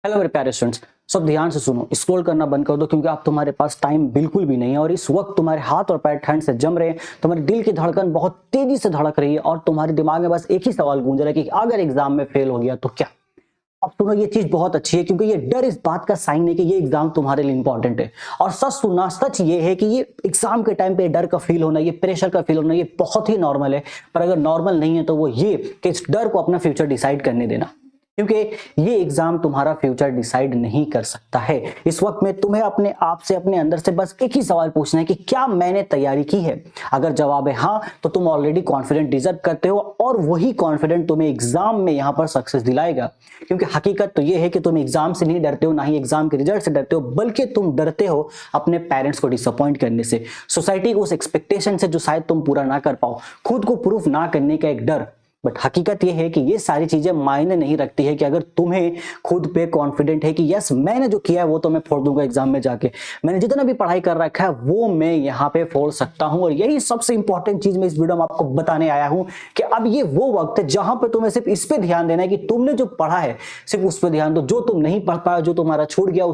Hello मेरे प्यारे students, सब ध्यान से सुनो, स्क्रॉल करना बंद कर दो क्योंकि आप तुम्हारे पास टाइम बिल्कुल भी नहीं है और इस वक्त तुम्हारे हाथ और पैर ठंड से जम रहे हैं। तुम्हारे दिल की धड़कन बहुत तेजी से धड़क रही है और तुम्हारे दिमाग में बस एक ही सवाल गूंज रहा है कि अगर एग्जाम में फेल हो गया तो क्या। अब सुनो, ये चीज बहुत अच्छी है क्योंकि ये डर इस बात का साइन है कि ये एग्जाम तुम्हारे लिए इंपॉर्टेंट है। और सच सुनना, सच ये है कि ये एग्जाम के टाइम पे डर का फील होना, ये प्रेशर का फील होना, ये बहुत ही नॉर्मल है। पर अगर नॉर्मल नहीं है तो वो ये कि इस डर को अपना फ्यूचर डिसाइड करने देना, क्योंकि ये एग्जाम तुम्हारा फ्यूचर डिसाइड नहीं कर सकता है। इस वक्त में तुम्हें अपने आप से, अपने अंदर से बस एक ही सवाल पूछना है कि क्या मैंने तैयारी की है। अगर जवाब है हाँ, तो तुम ऑलरेडी कॉन्फिडेंट डिजर्व करते हो और वही कॉन्फिडेंट तुम्हें एग्जाम में यहां पर सक्सेस दिलाएगा। क्योंकि हकीकत तो ये है कि तुम एग्जाम से नहीं डरते हो, ना ही एग्जाम के रिजल्ट से डरते हो, बल्कि तुम डरते हो अपने पेरेंट्स को डिसअपॉइंट करने से, सोसाइटी को उस एक्सपेक्टेशन से जो शायद तुम पूरा ना कर पाओ, खुद को प्रूफ ना करने का एक डर। बट हकीकत यह है कि ये सारी चीजें मायने नहीं रखती है कि अगर तुम्हें खुद पे कॉन्फिडेंट है कि यस, मैंने जो किया है वो तो मैं फोड़ दूंगा एग्जाम में जाके, मैंने जितना भी पढ़ाई कर रखा है वो मैं यहाँ पे फोड़ सकता हूं। और यही सबसे इंपॉर्टेंट चीज मैं इस वीडियो में आपको बताने आया हूं कि अब ये वो वक्त है जहां पे तुम्हें सिर्फ इस पे ध्यान देना है कि तुमने जो पढ़ा है सिर्फ उस पर ध्यान दो। जो तुम नहीं पढ़ पाए, जो तुम्हारा छूट गया,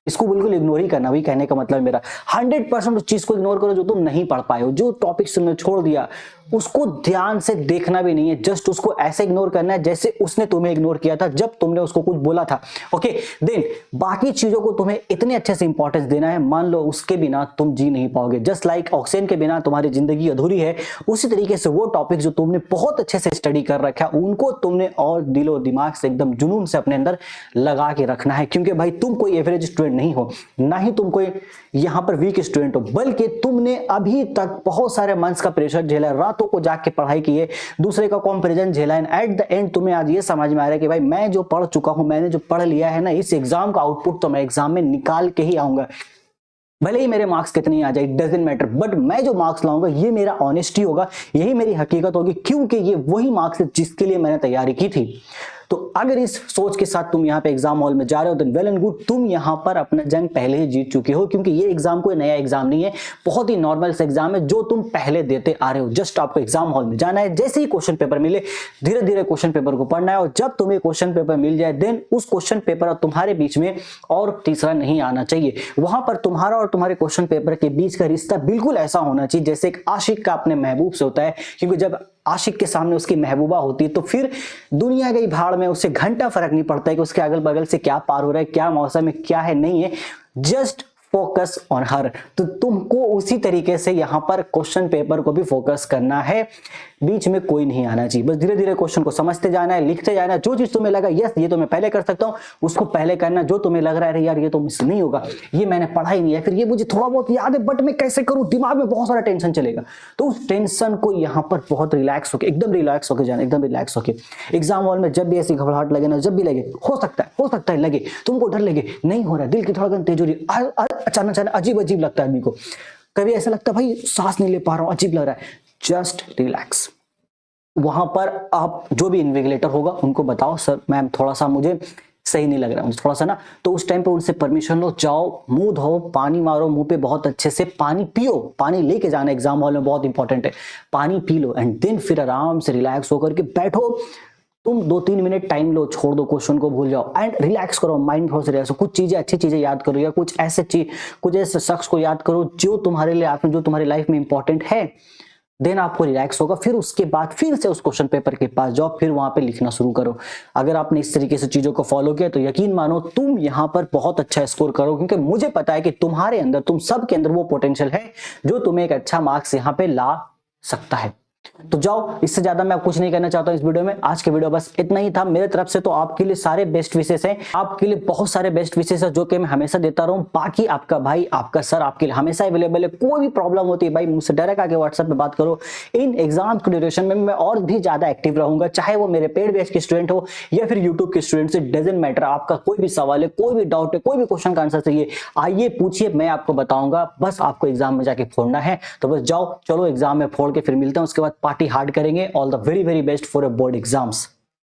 इसको बिल्कुल इग्नोर ही करना। वही कहने का मतलब मेरा 100% उस चीज को इग्नोर करो जो तुम नहीं पढ़ पाए हो, जो टॉपिक तुमने छोड़ दिया उसको ध्यान से देखना भी नहीं है, जस्ट उसको ऐसे इग्नोर करना है जैसे उसने तुम्हें इग्नोर किया था जब तुमने उसको कुछ बोला था। ओके, देन बाकी चीजों को तुम्हें इतने अच्छे से इंपॉर्टेंस देना है, मान लो उसके बिना तुम जी नहीं पाओगे। जस्ट लाइक ऑक्सीजन के बिना तुम्हारी जिंदगी अधूरी है, उसी तरीके से वो टॉपिक जो तुमने बहुत अच्छे से स्टडी कर रखा है उनको तुमने और दिलो दिमाग से एकदम जुनून से अपने अंदर लगा के रखना है। क्योंकि भाई तुम कोई एवरेज स्टूडेंट नहीं हो, ना ही तुम कोई यहां पर वीक स्टूडेंट हो, बल्कि तुमने अभी तक बहुत सारे मंथ्स का प्रेशर झेला है, रातों को जाके पढ़ाई की है, दूसरे का कंपैरिजन झेला है। एट द एंड तुम्हें आज ये समझ में आ रहा है कि भाई मैं जो पढ़ चुका हूं, मैंने जो पढ़ लिया है ना, इस एग्जाम का आउटपुट तो मैं एग्जाम में निकाल के ही आऊंगा। भले ही मेरे मार्क्स कितने आ जाए, इट डजंट मैटर, बट मैं जो मार्क्स लाऊंगा ये मेरा ऑनेस्टी होगा, यही मेरी हकीकत होगी, क्योंकि ये वही मार्क्स है जिसके लिए मैंने तैयारी की थी। तो अगर इस सोच के साथ तुम यहाँ पे एग्जाम हॉल में जा रहे हो तो वेल एंड गुड, तुम यहाँ पर अपना जंग पहले ही जीत चुके हो। क्योंकि ये एग्जाम कोई नया एग्जाम नहीं है, बहुत ही नॉर्मल सा एग्जाम है जो तुम पहले देते आ रहे हो। जस्ट आपको एग्जाम हॉल में जाना है, जैसे ही क्वेश्चन पेपर मिले धीरे धीरे क्वेश्चन पेपर को पढ़ना है, और जब तुम्हें क्वेश्चन पेपर मिल जाए देन उस क्वेश्चन पेपर और तुम्हारे बीच में और तीसरा नहीं आना चाहिए। वहां पर तुम्हारा और तुम्हारे क्वेश्चन पेपर के बीच का रिश्ता बिल्कुल ऐसा होना चाहिए जैसे एक आशिक का अपने महबूब से होता है। क्योंकि जब आशिक के सामने उसकी महबूबा होती है तो फिर दुनिया गई भाड़ में, उससे घंटा फर्क नहीं पड़ता है कि उसके अगल बगल से क्या पार हो रहा है, क्या मौसम है, क्या है, नहीं है, जस्ट फोकस ऑन हर। तो तुमको उसी तरीके से यहां पर क्वेश्चन पेपर को भी फोकस करना है, बीच में कोई नहीं आना चाहिए। बस धीरे धीरे क्वेश्चन को समझते जाना है, लिखते जाना है। जो चीज तुम्हें लगा यस ये तो मैं पहले कर सकता हूं, उसको पहले करना। जो तुम्हें लग रहा है यार ये तो मुझसे नहीं होगा, ये मैंने पढ़ा ही नहीं है, फिर ये मुझे थोड़ा बहुत याद है बट मैं कैसे करूं, दिमाग में बहुत सारा टेंशन चलेगा, तो उस टेंशन को यहाँ पर बहुत रिलैक्स होकर, एकदम रिलैक्स होकर जाना, एकदम रिलैक्स होकर। एग्जाम हॉल में जब भी ऐसी घबराहट लगे ना, जब भी लगे, हो सकता है लगे तुमको डर लगे, नहीं हो रहा, दिल की धड़कन तेज हो रही, अचानक अजीब अजीब लगता है आदमी को, कभी ऐसा लगता है भाई सांस नहीं ले पा रहा हूं, अजीब लग रहा है, जस्ट रिलैक्स। वहां पर आप जो भी इन्विजिलेटर होगा उनको बताओ सर मैम थोड़ा सा मुझे सही नहीं लग रहा, मुझे थोड़ा सा ना, तो उस टाइम पे उनसे परमिशन लो, जाओ मुंह धो, पानी मारो मुंह पे, बहुत अच्छे से पानी पियो, पानी लेके जाना एग्जाम हॉल में, बहुत इंपॉर्टेंट है। पानी पी लो एंड देन फिर आराम से रिलैक्स होकर के बैठो। तुम 2-3 मिनट टाइम लो, छोड़ दो, क्वेश्चन को भूल जाओ एंड रिलैक्स करो, माइंड थोड़ा सा रिलैक्स हो। कुछ चीजें, अच्छी चीजें याद करो, या कुछ ऐसे शख्स को याद करो जो तुम्हारे लिए, आपने जो तुम्हारी लाइफ में इंपॉर्टेंट है, देन आपको रिलैक्स होगा। फिर उसके बाद फिर से उस क्वेश्चन पेपर के पास जाओ, फिर वहां पे लिखना शुरू करो। अगर आपने इस तरीके से चीजों को फॉलो किया तो यकीन मानो तुम यहाँ पर बहुत अच्छा स्कोर करो, क्योंकि मुझे पता है कि तुम्हारे अंदर, तुम सबके अंदर वो पोटेंशियल है जो तुम्हें एक अच्छा मार्क्स यहाँ पे ला सकता है। तो जाओ, इससे ज्यादा मैं कुछ नहीं कहना चाहता हूं इस वीडियो में। आज के वीडियो बस इतना ही था मेरे तरफ से। तो आपके लिए सारे बेस्ट विशेष हैं, आपके लिए बहुत सारे बेस्ट विशेष है जो कि मैं हमेशा देता रहूं। बाकी आपका भाई, आपका सर आपके लिए हमेशा अवेलेबल है। कोई भी प्रॉब्लम होती है भाई मुझसे डायरेक्ट आके व्हाट्सएप पे बात करो। इन एग्जाम के ड्यूरेशन में मैं और भी ज्यादा एक्टिव रहूंगा, चाहे वो मेरे पेड बैच के स्टूडेंट हो या फिर यूट्यूब के स्टूडेंट, इट डजंट मैटर। आपका कोई भी सवाल है, कोई भी डाउट है, कोई भी क्वेश्चन का आंसर चाहिए, आइए पूछिए, मैं आपको बताऊंगा। बस आपको एग्जाम में जाके फोड़ना है, तो बस जाओ, चलो एग्जाम में फोड़ के फिर मिलते हैं। उसके बाद पार्टी हार्ड करेंगे। All the very very best for your board exams.